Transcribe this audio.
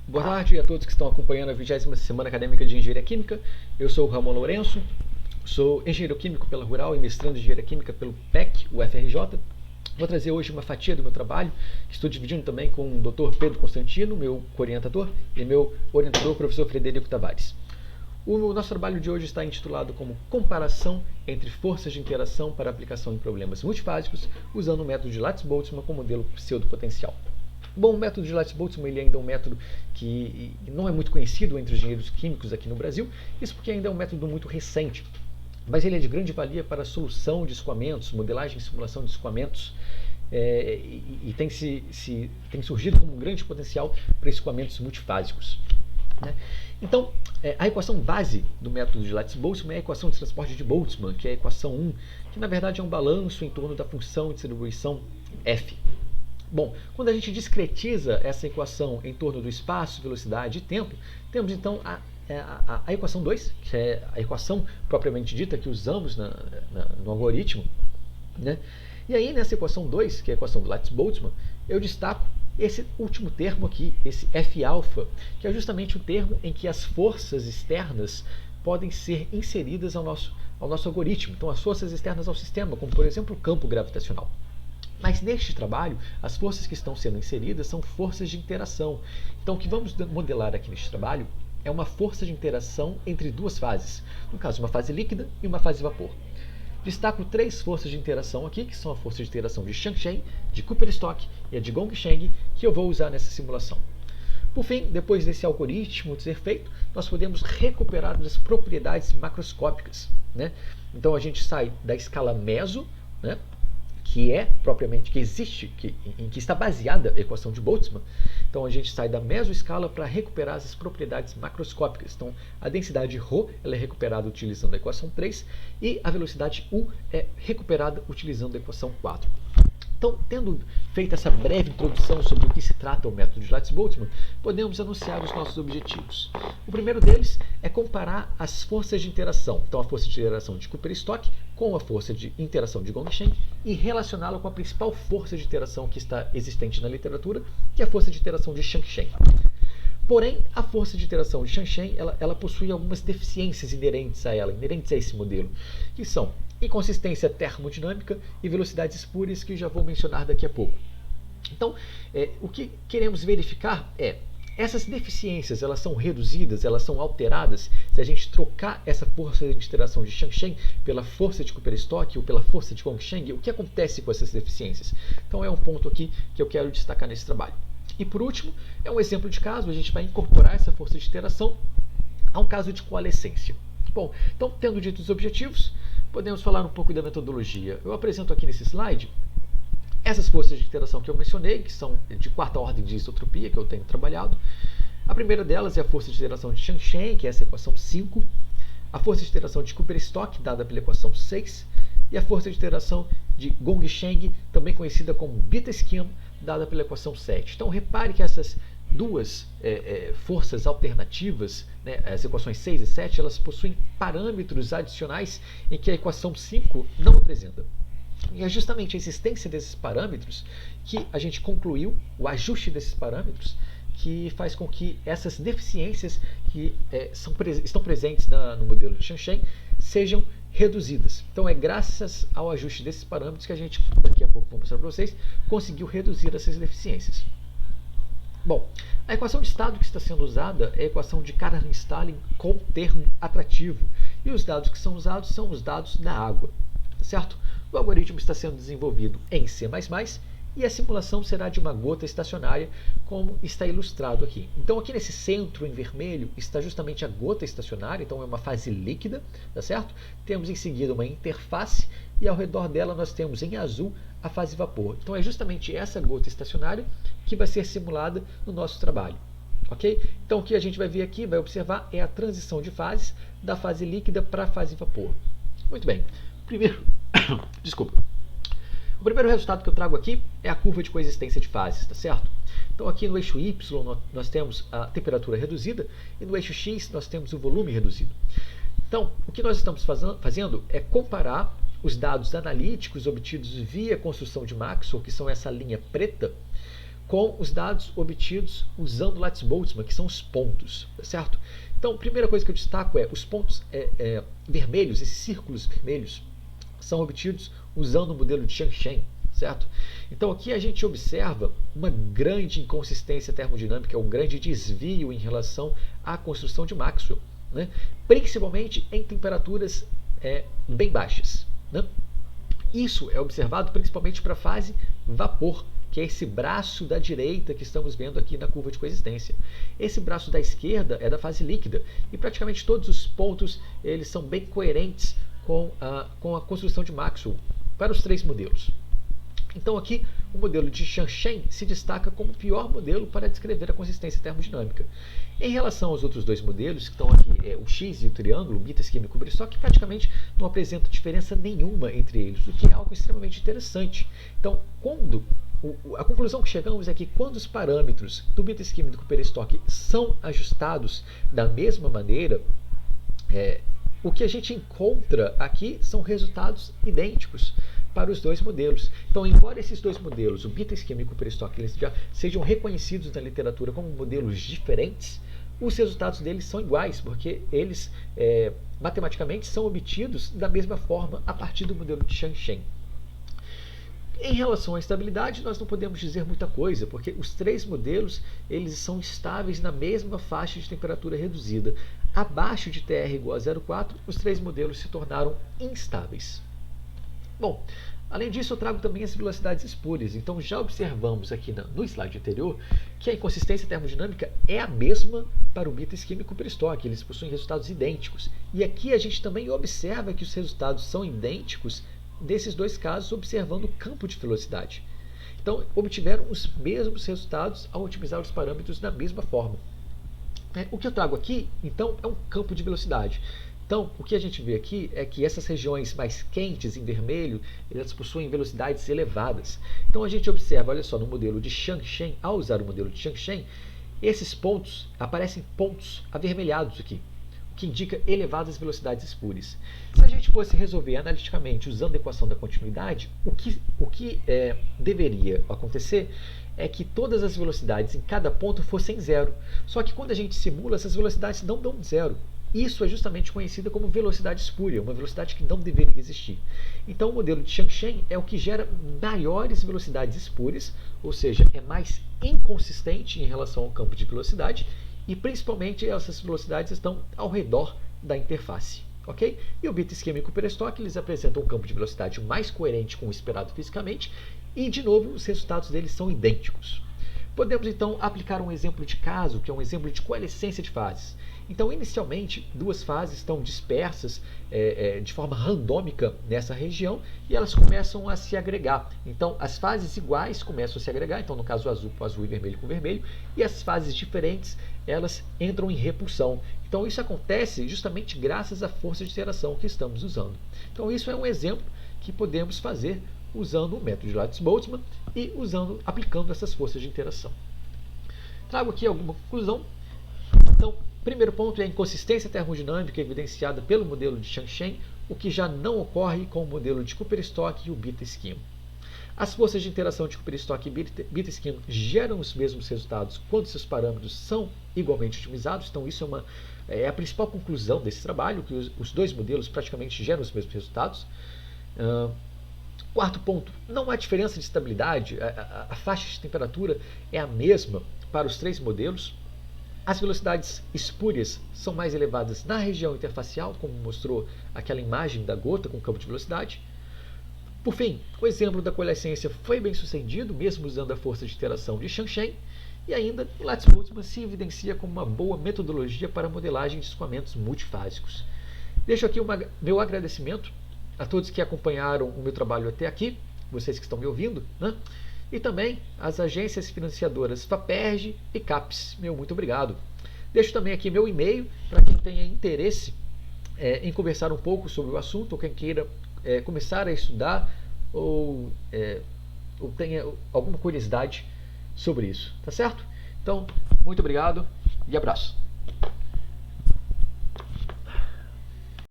Boa tarde a todos que estão acompanhando a 20ª Semana Acadêmica de Engenharia Química. Eu sou o Ramon Lourenço, sou engenheiro químico pela Rural e mestrando em Engenharia Química pelo PEC, UFRJ. Vou trazer hoje uma fatia do meu trabalho, que estou dividindo também com o Dr. Pedro Constantino, meu orientador, e meu orientador, o professor Frederico Tavares. O nosso trabalho de hoje está intitulado como Comparação entre forças de interação para aplicação em problemas multifásicos, usando o método de Lattice-Boltzmann como modelo pseudopotencial. Bom, o método de Lattice-Boltzmann ele ainda é um método que não é muito conhecido entre os engenheiros químicos aqui no Brasil, isso porque ainda é um método muito recente, mas ele é de grande valia para a solução de escoamentos, modelagem e simulação de escoamentos, e tem surgido como um grande potencial para escoamentos multifásicos. Né? Então, a equação base do método de Lattice-Boltzmann é a equação de transporte de Boltzmann, que é a equação 1, que na verdade é um balanço em torno da função de distribuição f. Bom, quando a gente discretiza essa equação em torno do espaço, velocidade e tempo, temos então a equação 2, que é a equação propriamente dita que usamos no algoritmo. Né? E aí, nessa equação 2, que é a equação do Lattice-Boltzmann, eu destaco esse último termo aqui, esse F-alfa, que é justamente o termo em que as forças externas podem ser inseridas ao nosso algoritmo. Então, as forças externas ao sistema, como por exemplo o campo gravitacional. Mas neste trabalho, as forças que estão sendo inseridas são forças de interação. Então, o que vamos modelar aqui neste trabalho é uma força de interação entre duas fases. No caso, uma fase líquida e uma fase vapor. Destaco três forças de interação aqui, que são a força de interação de Chang-Chen, de Cooper-Stock e a de Gong-Cheng, que eu vou usar nessa simulação. Por fim, depois desse algoritmo ser feito, nós podemos recuperar as propriedades macroscópicas. Né? Então, a gente sai da escala meso, né? que está baseada a equação de Boltzmann. Então a gente sai da mesoescala para recuperar as propriedades macroscópicas. Então a densidade ρ ela é recuperada utilizando a equação 3 e a velocidade u é recuperada utilizando a equação 4. Então, tendo feito essa breve introdução sobre o que se trata o método de Lattice-Boltzmann, podemos anunciar os nossos objetivos. O primeiro deles é comparar as forças de interação. Então, a força de interação de Cooper-Stock com a força de interação de Gong-Cheng e relacioná-la com a principal força de interação que está existente na literatura, que é a força de interação de Chang-Chen. Porém, a força de interação de Chang-Chen ela possui algumas deficiências inerentes a ela, inerentes a esse modelo, que são inconsistência termodinâmica e velocidades espúrias, que já vou mencionar daqui a pouco. Então, o que queremos verificar é essas deficiências, elas são reduzidas, elas são alteradas se a gente trocar essa força de interação de Chang-Chen pela força de Cooper-Stock ou pela força de Gong-Cheng. O que acontece com essas deficiências? Então é um ponto aqui que eu quero destacar nesse trabalho. E por último, é um exemplo de caso, a gente vai incorporar essa força de interação a um caso de coalescência. Bom, então tendo dito os objetivos, podemos falar um pouco da metodologia. Eu apresento aqui nesse slide essas forças de interação que eu mencionei, que são de quarta ordem de isotropia, que eu tenho trabalhado. A primeira delas é a força de interação de Chang-Chen, que é essa equação 5. A força de interação de Cooper-Stock, dada pela equação 6. E a força de interação de Gong-Cheng, também conhecida como beta-esquema, dada pela equação 7. Então, repare que essas duas forças alternativas, né, as equações 6 e 7, elas possuem parâmetros adicionais em que a equação 5 não apresenta. E é justamente a existência desses parâmetros que a gente concluiu, o ajuste desses parâmetros, que faz com que essas deficiências que estão presentes no modelo de Chang-Chen sejam reduzidas. Então é graças ao ajuste desses parâmetros que a gente, daqui a pouco vou mostrar para vocês, conseguiu reduzir essas deficiências. Bom, a equação de estado que está sendo usada é a equação de Karen-Stalin com termo atrativo. E os dados que são usados são os dados da água. Certo? O algoritmo está sendo desenvolvido em C++ e a simulação será de uma gota estacionária, como está ilustrado aqui. Então, aqui nesse centro em vermelho está justamente a gota estacionária, então é uma fase líquida, tá certo? Temos em seguida uma interface e ao redor dela nós temos em azul a fase vapor. Então, é justamente essa gota estacionária que vai ser simulada no nosso trabalho. Ok? Então, o que a gente vai ver aqui, vai observar, é a transição de fases da fase líquida para a fase vapor. Muito bem. O primeiro resultado que eu trago aqui é a curva de coexistência de fases, tá certo? Então aqui no eixo Y nós temos a temperatura reduzida e no eixo X nós temos o volume reduzido. Então, o que nós estamos fazendo é comparar os dados analíticos obtidos via construção de Maxwell, que são essa linha preta, com os dados obtidos usando Lattice-Boltzmann, que são os pontos, tá certo? Então, a primeira coisa que eu destaco é os pontos vermelhos, esses círculos vermelhos, são obtidos usando o modelo de Chang-Chen, certo? Então aqui a gente observa uma grande inconsistência termodinâmica, um grande desvio em relação à construção de Maxwell, né? Principalmente em temperaturas bem baixas, né? Isso é observado principalmente para a fase vapor, que é esse braço da direita que estamos vendo aqui na curva de coexistência. Esse braço da esquerda é da fase líquida, e praticamente todos os pontos eles são bem coerentes com a construção de Maxwell para os três modelos. Então aqui o modelo de Chang-Chen se destaca como o pior modelo para descrever a consistência termodinâmica. Em relação aos outros dois modelos, que estão aqui, o X e o triângulo, Mittag e Kubristock, praticamente não apresenta diferença nenhuma entre eles, o que é algo extremamente interessante. Então, a conclusão que chegamos é que quando os parâmetros do Mittag e do Kubristock são ajustados da mesma maneira, o que a gente encontra aqui são resultados idênticos para os dois modelos. Então, embora esses dois modelos, o Mittag e o Kubristock, eles já sejam reconhecidos na literatura como modelos diferentes, os resultados deles são iguais, porque eles matematicamente são obtidos da mesma forma a partir do modelo de Chang-Chen. Em relação à estabilidade, nós não podemos dizer muita coisa, porque os três modelos eles são estáveis na mesma faixa de temperatura reduzida. Abaixo de TR igual a 0,4, os três modelos se tornaram instáveis. Bom, além disso, eu trago também as velocidades espúrias. Então, já observamos aqui no slide anterior que a inconsistência termodinâmica é a mesma para o Mittag e o Kubristock. Eles possuem resultados idênticos. E aqui a gente também observa que os resultados são idênticos desses dois casos, observando o campo de velocidade. Então, obtiveram os mesmos resultados ao otimizar os parâmetros da mesma forma. O que eu trago aqui, então, é um campo de velocidade. Então, o que a gente vê aqui é que essas regiões mais quentes, em vermelho, elas possuem velocidades elevadas. Então, a gente observa, olha só, no modelo de Chang-Chen, ao usar o modelo de Chang-Chen, esses pontos, aparecem pontos avermelhados aqui, o que indica elevadas velocidades espúrias. Se a gente fosse resolver analiticamente usando a equação da continuidade, o que deveria acontecer é que todas as velocidades em cada ponto fossem zero. Só que quando a gente simula, essas velocidades não dão zero. Isso é justamente conhecida como velocidade espúria, uma velocidade que não deveria existir. Então, o modelo de Chang-Chen é o que gera maiores velocidades espúrias, ou seja, é mais inconsistente em relação ao campo de velocidade, e principalmente essas velocidades estão ao redor da interface. Okay? E o Mittag e o Kubristock, eles apresentam um campo de velocidade mais coerente com o esperado fisicamente, e, de novo, os resultados deles são idênticos. Podemos, então, aplicar um exemplo de caso, que é um exemplo de coalescência de fases. Então, inicialmente, duas fases estão dispersas de forma randômica nessa região e elas começam a se agregar. Então, as fases iguais começam a se agregar, então, no caso azul com azul e vermelho com vermelho, e as fases diferentes, elas entram em repulsão. Então, isso acontece justamente graças à força de interação que estamos usando. Então, isso é um exemplo que podemos fazer usando o método de Lattice-Boltzmann e aplicando essas forças de interação. Trago aqui alguma conclusão. Então, primeiro ponto é a inconsistência termodinâmica evidenciada pelo modelo de Chang-Chen, o que já não ocorre com o modelo de Kubristock e o Mittag. As forças de interação de Kubristock e Mittag geram os mesmos resultados quando seus parâmetros são igualmente otimizados. Então, isso é a principal conclusão desse trabalho, que os dois modelos praticamente geram os mesmos resultados. Quarto ponto, não há diferença de estabilidade, a faixa de temperatura é a mesma para os três modelos. As velocidades espúrias são mais elevadas na região interfacial, como mostrou aquela imagem da gota com campo de velocidade. Por fim, o exemplo da coalescência foi bem sucedido, mesmo usando a força de interação de Chang-Chen, e ainda o Lattice-Boltzmann se evidencia como uma boa metodologia para a modelagem de escoamentos multifásicos. Deixo aqui meu agradecimento a todos que acompanharam o meu trabalho até aqui, vocês que estão me ouvindo, né? E também as agências financiadoras FAPERJ e CAPES. Meu muito obrigado. Deixo também aqui meu e-mail para quem tenha interesse em conversar um pouco sobre o assunto, ou quem queira começar a estudar ou tenha alguma curiosidade sobre isso. Tá certo? Então, muito obrigado e abraço.